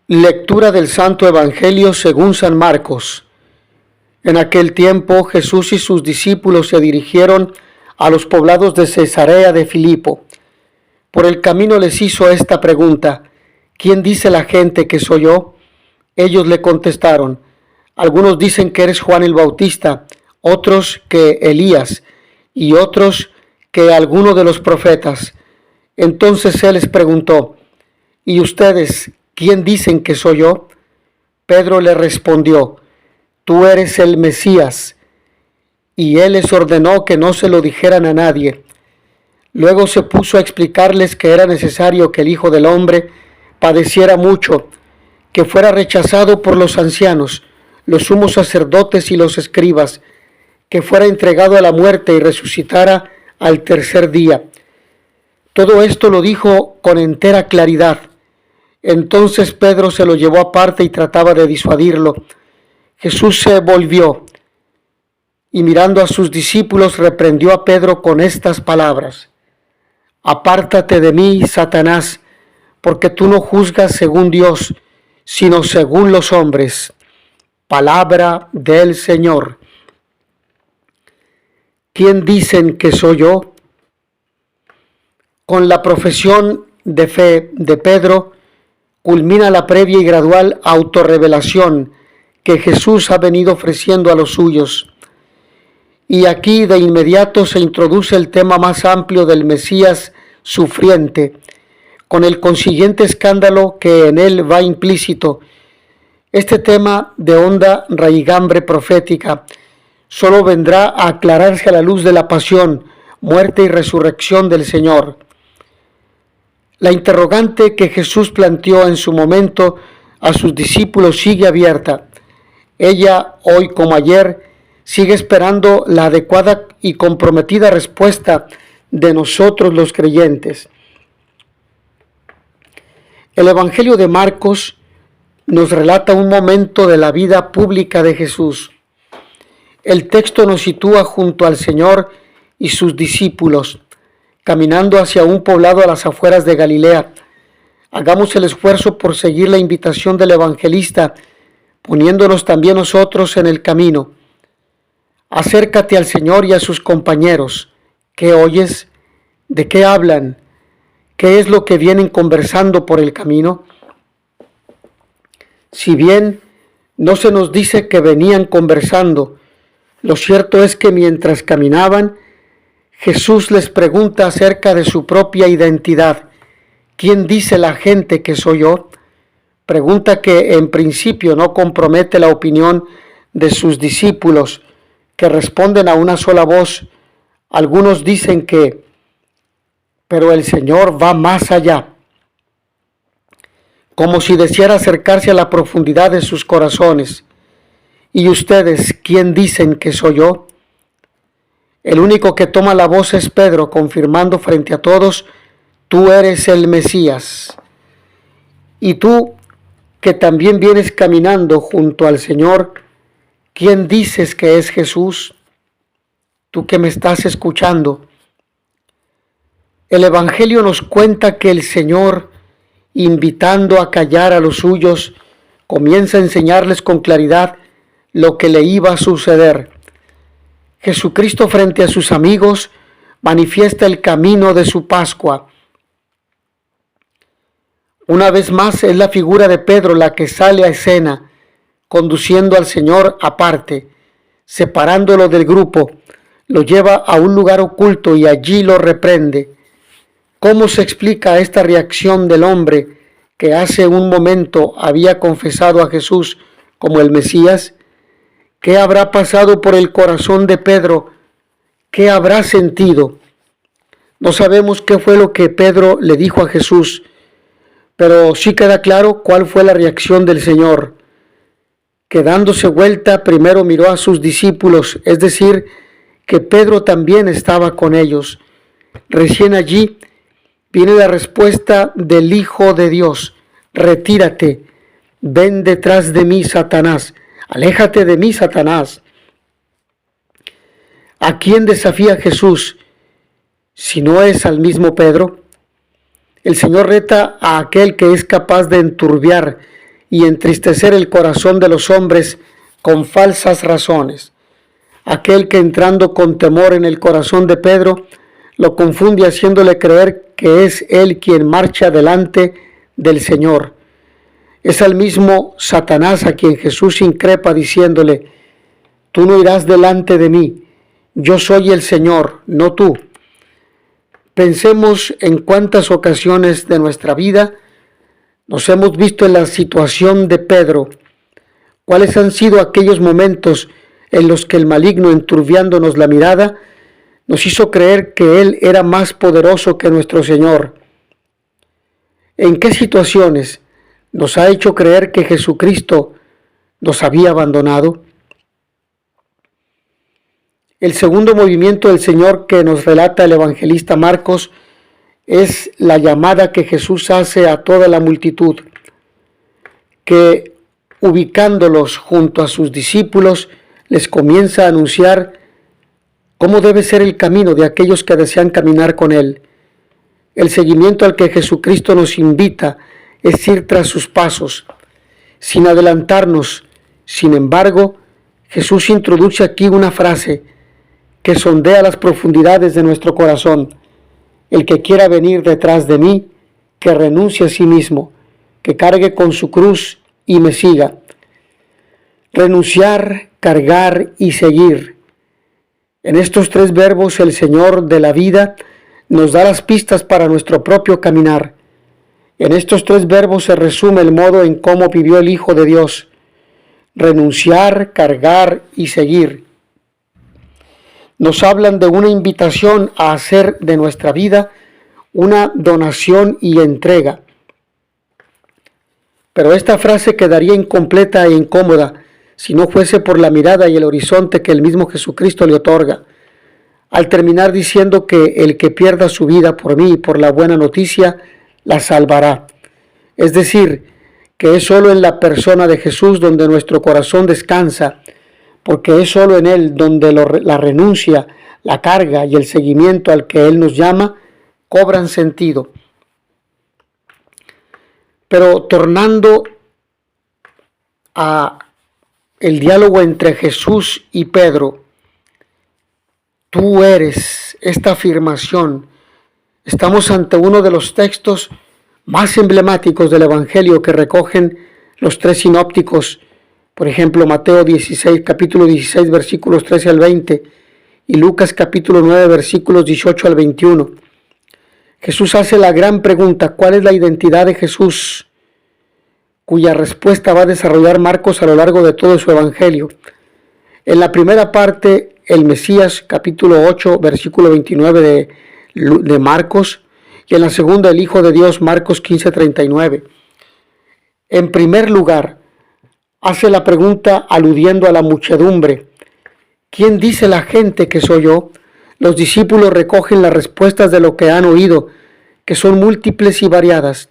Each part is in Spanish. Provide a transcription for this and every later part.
Lectura del Santo Evangelio según San Marcos. En aquel tiempo Jesús y sus discípulos se dirigieron a los poblados de Cesarea de Filipo. Por el camino les hizo esta pregunta: ¿quién dice la gente que soy yo? Ellos le contestaron: algunos dicen que eres Juan el Bautista, otros que Elías, y otros que alguno de los profetas. Entonces él les preguntó: ¿y ustedes quién dicen que soy yo? Pedro le respondió: tú eres el Mesías. Y él les ordenó que no se lo dijeran a nadie. Luego se puso a explicarles que era necesario que el Hijo del Hombre padeciera mucho, que fuera rechazado por los ancianos, los sumos sacerdotes y los escribas, que fuera entregado a la muerte y resucitara al tercer día. Todo esto lo dijo con entera claridad. Entonces Pedro se lo llevó aparte y trataba de disuadirlo. Jesús se volvió y mirando a sus discípulos reprendió a Pedro con estas palabras: apártate de mí, Satanás, porque tú no juzgas según Dios, sino según los hombres. Palabra del Señor. ¿Quién dicen que soy yo? Con la profesión de fe de Pedro culmina la previa y gradual autorrevelación que Jesús ha venido ofreciendo a los suyos. Y aquí de inmediato se introduce el tema más amplio del Mesías sufriente, con el consiguiente escándalo que en él va implícito. Este tema de honda raigambre profética solo vendrá a aclararse a la luz de la pasión, muerte y resurrección del Señor. La interrogante que Jesús planteó en su momento a sus discípulos sigue abierta. Ella, hoy como ayer, sigue esperando la adecuada y comprometida respuesta de nosotros los creyentes. El Evangelio de Marcos nos relata un momento de la vida pública de Jesús. El texto nos sitúa junto al Señor y sus discípulos, caminando hacia un poblado a las afueras de Galilea. Hagamos el esfuerzo por seguir la invitación del evangelista, poniéndonos también nosotros en el camino. Acércate al Señor y a sus compañeros. ¿Qué oyes? ¿De qué hablan? ¿Qué es lo que vienen conversando por el camino? Si bien no se nos dice que venían conversando, lo cierto es que mientras caminaban, Jesús les pregunta acerca de su propia identidad. ¿Quién dice la gente que soy yo? Pregunta que en principio no compromete la opinión de sus discípulos, que responden a una sola voz. Algunos dicen que, pero el Señor va más allá, como si deseara acercarse a la profundidad de sus corazones. ¿Y ustedes quién dicen que soy yo? El único que toma la voz es Pedro, confirmando frente a todos: tú eres el Mesías. Y tú, que también vienes caminando junto al Señor, ¿quién dices que es Jesús? Tú que me estás escuchando. El Evangelio nos cuenta que el Señor, invitando a callar a los suyos, comienza a enseñarles con claridad lo que le iba a suceder. Jesucristo frente a sus amigos manifiesta el camino de su Pascua. Una vez más es la figura de Pedro la que sale a escena, conduciendo al Señor aparte, separándolo del grupo, lo lleva a un lugar oculto y allí lo reprende. ¿Cómo se explica esta reacción del hombre que hace un momento había confesado a Jesús como el Mesías? ¿Qué habrá pasado por el corazón de Pedro? ¿Qué habrá sentido? No sabemos qué fue lo que Pedro le dijo a Jesús, pero sí queda claro cuál fue la reacción del Señor. Que dándose vuelta, primero miró a sus discípulos, es decir, que Pedro también estaba con ellos. Recién allí viene la respuesta del Hijo de Dios: retírate, ven detrás de mí, Satanás. Aléjate de mí, Satanás. ¿A quién desafía Jesús si no es al mismo Pedro? El Señor reta a aquel que es capaz de enturbiar y entristecer el corazón de los hombres con falsas razones. Aquel que entrando con temor en el corazón de Pedro, lo confunde haciéndole creer que es él quien marcha delante del Señor. Es al mismo Satanás a quien Jesús increpa diciéndole: tú no irás delante de mí, yo soy el Señor, no tú. Pensemos en cuántas ocasiones de nuestra vida nos hemos visto en la situación de Pedro. ¿Cuáles han sido aquellos momentos en los que el maligno, enturbiándonos la mirada, nos hizo creer que Él era más poderoso que nuestro Señor? ¿En qué situaciones nos ha hecho creer que Jesucristo nos había abandonado? El segundo movimiento del Señor que nos relata el evangelista Marcos es la llamada que Jesús hace a toda la multitud, que ubicándolos junto a sus discípulos, les comienza a anunciar cómo debe ser el camino de aquellos que desean caminar con Él. El seguimiento al que Jesucristo nos invita es ir tras sus pasos, sin adelantarnos. Sin embargo, Jesús introduce aquí una frase que sondea las profundidades de nuestro corazón. El que quiera venir detrás de mí, que renuncie a sí mismo, que cargue con su cruz y me siga. Renunciar, cargar y seguir. En estos tres verbos el Señor de la vida nos da las pistas para nuestro propio caminar. En estos tres verbos se resume el modo en cómo vivió el Hijo de Dios: renunciar, cargar y seguir. Nos hablan de una invitación a hacer de nuestra vida una donación y entrega. Pero esta frase quedaría incompleta e incómoda si no fuese por la mirada y el horizonte que el mismo Jesucristo le otorga, al terminar diciendo que el que pierda su vida por mí y por la buena noticia, la salvará. Es decir, que es solo en la persona de Jesús donde nuestro corazón descansa, porque es solo en Él donde la renuncia, la carga y el seguimiento al que Él nos llama cobran sentido. Pero tornando a el diálogo entre Jesús y Pedro, tú eres, esta afirmación, estamos ante uno de los textos más emblemáticos del Evangelio que recogen los tres sinópticos. Por ejemplo, Mateo 16, capítulo 16, versículos 13 al 20, y Lucas capítulo 9, versículos 18 al 21. Jesús hace la gran pregunta: ¿cuál es la identidad de Jesús? Cuya respuesta va a desarrollar Marcos a lo largo de todo su Evangelio. En la primera parte, el Mesías, capítulo 8, versículo 29 de Marcos, y en la segunda, el Hijo de Dios, Marcos 15, 39. En primer lugar, hace la pregunta aludiendo a la muchedumbre: ¿quién dice la gente que soy yo? Los discípulos recogen las respuestas de lo que han oído, que son múltiples y variadas.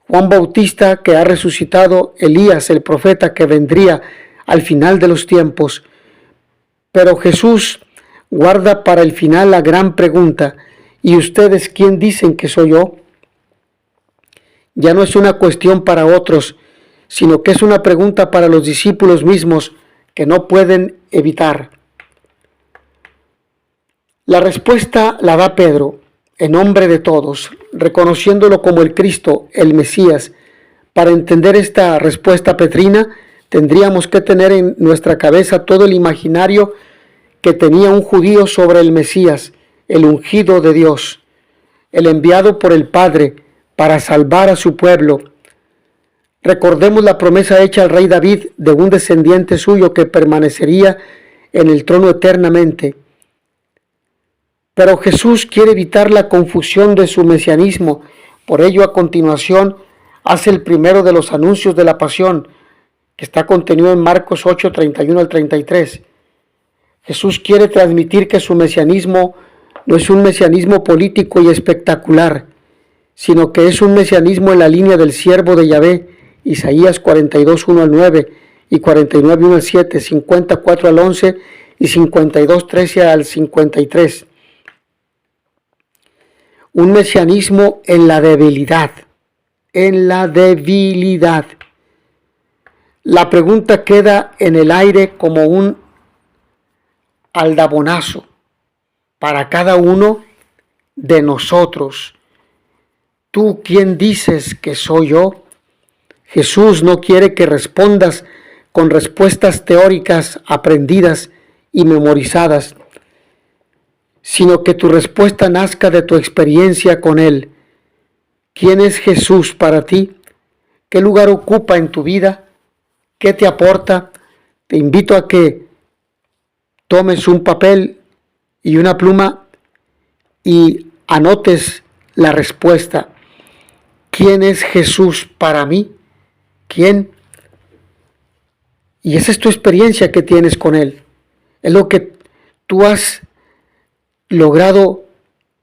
Juan Bautista, que ha resucitado; Elías, el profeta que vendría al final de los tiempos. Pero Jesús guarda para el final la gran pregunta: ¿y ustedes quién dicen que soy yo? Ya no es una cuestión para otros, sino que es una pregunta para los discípulos mismos que no pueden evitar. La respuesta la da Pedro, en nombre de todos, reconociéndolo como el Cristo, el Mesías. Para entender esta respuesta petrina, tendríamos que tener en nuestra cabeza todo el imaginario que tenía un judío sobre el Mesías, el ungido de Dios, el enviado por el Padre para salvar a su pueblo. Recordemos la promesa hecha al rey David de un descendiente suyo que permanecería en el trono eternamente. Pero Jesús quiere evitar la confusión de su mesianismo. Por ello, a continuación, hace el primero de los anuncios de la pasión, que está contenido en Marcos 8, 31 al 33. Jesús quiere transmitir que su mesianismo no es un mesianismo político y espectacular, sino que es un mesianismo en la línea del siervo de Yahvé, Isaías 42, 1 al 9 y 49, 1 al 7, 54 al 11 y 52, 13 al 53. Un mesianismo en la debilidad, La pregunta queda en el aire como un aldabonazo para cada uno de nosotros. ¿Tú quién dices que soy yo? Jesús no quiere que respondas con respuestas teóricas aprendidas y memorizadas, sino que tu respuesta nazca de tu experiencia con Él. ¿Quién es Jesús para ti? ¿Qué lugar ocupa en tu vida? ¿Qué te aporta? Te invito a que tomes un papel y una pluma y anotes la respuesta. ¿Quién es Jesús para mí? ¿Quién? Y esa es tu experiencia que tienes con Él. Es lo que tú has logrado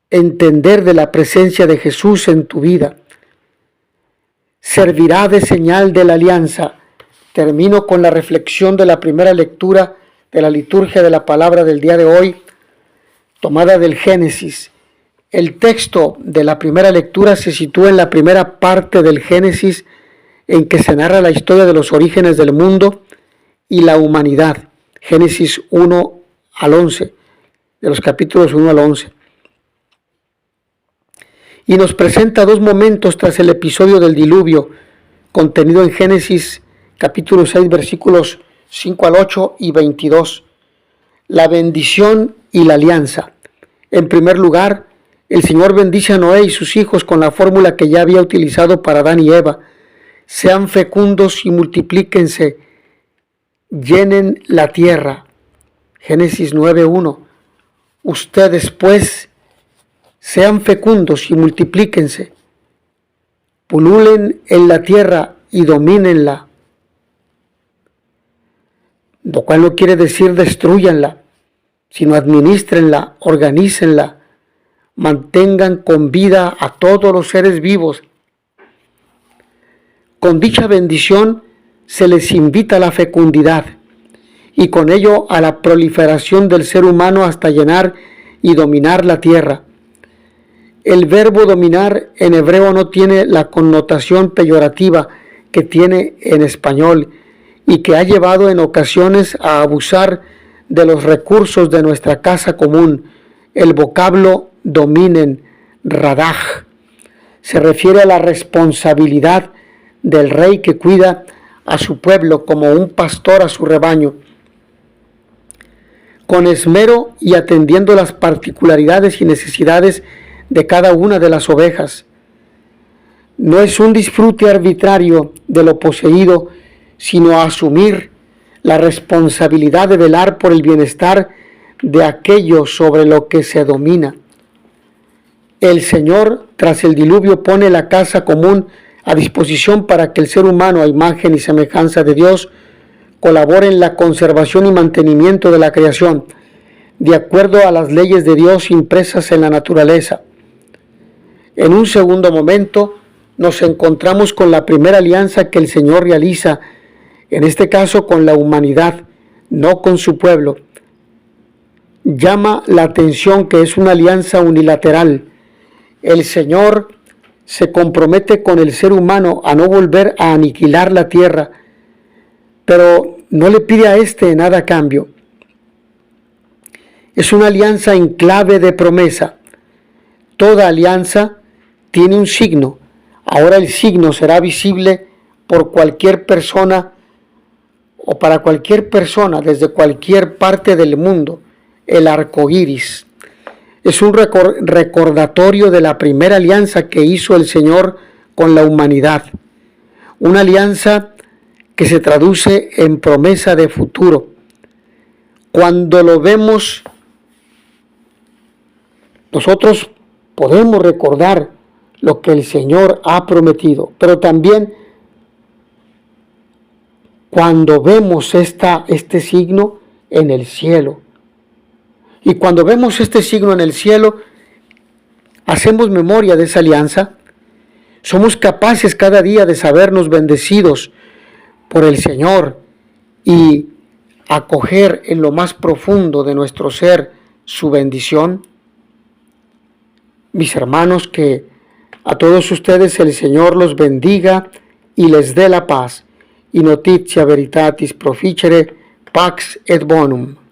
entender de la presencia de Jesús en tu vida. Servirá de señal de la alianza. Termino con la reflexión de la primera lectura de la liturgia de la palabra del día de hoy, tomada del Génesis. El texto de la primera lectura se sitúa en la primera parte del Génesis, en que se narra la historia de los orígenes del mundo y la humanidad. Génesis 1 al 11, de los capítulos 1 al 11. Y nos presenta dos momentos tras el episodio del diluvio, contenido en Génesis capítulo 6, versículos 5 al 8 y 22. La bendición y la alianza. En primer lugar, el Señor bendice a Noé y sus hijos con la fórmula que ya había utilizado para Adán y Eva. Sean fecundos y multiplíquense, llenen la tierra. Génesis 9:1. Ustedes pues sean fecundos y multiplíquense, pululen en la tierra y domínenla, lo cual no quiere decir destrúyanla, sino adminístrenla, organícenla, mantengan con vida a todos los seres vivos. Con dicha bendición se les invita a la fecundidad y con ello a la proliferación del ser humano hasta llenar y dominar la tierra. El verbo dominar en hebreo no tiene la connotación peyorativa que tiene en español y que ha llevado en ocasiones a abusar de los recursos de nuestra casa común. El vocablo dominen, radaj, se refiere a la responsabilidad del rey que cuida a su pueblo como un pastor a su rebaño, con esmero y atendiendo las particularidades y necesidades de cada una de las ovejas. No es un disfrute arbitrario de lo poseído, sino asumir la responsabilidad de velar por el bienestar de aquello sobre lo que se domina. El Señor, tras el diluvio, pone la casa común a disposición para que el ser humano, a imagen y semejanza de Dios, colabore en la conservación y mantenimiento de la creación, de acuerdo a las leyes de Dios impresas en la naturaleza. En un segundo momento, nos encontramos con la primera alianza que el Señor realiza, en este caso con la humanidad, no con su pueblo. Llama la atención que es una alianza unilateral. El Señor se compromete con el ser humano a no volver a aniquilar la tierra, pero no le pide a éste nada a cambio. Es una alianza en clave de promesa. Toda alianza tiene un signo. Ahora el signo será visible por cualquier persona o para cualquier persona desde cualquier parte del mundo. El arco iris es un recordatorio de la primera alianza que hizo el Señor con la humanidad. Una alianza que se traduce en promesa de futuro. Cuando lo vemos, nosotros podemos recordar lo que el Señor ha prometido, pero también cuando vemos este signo en el cielo. Y cuando vemos este signo en el cielo, hacemos memoria de esa alianza. Somos capaces cada día de sabernos bendecidos por el Señor y acoger en lo más profundo de nuestro ser su bendición. Mis hermanos, que a todos ustedes el Señor los bendiga y les dé la paz. y notitia veritatis proficere, pax et bonum.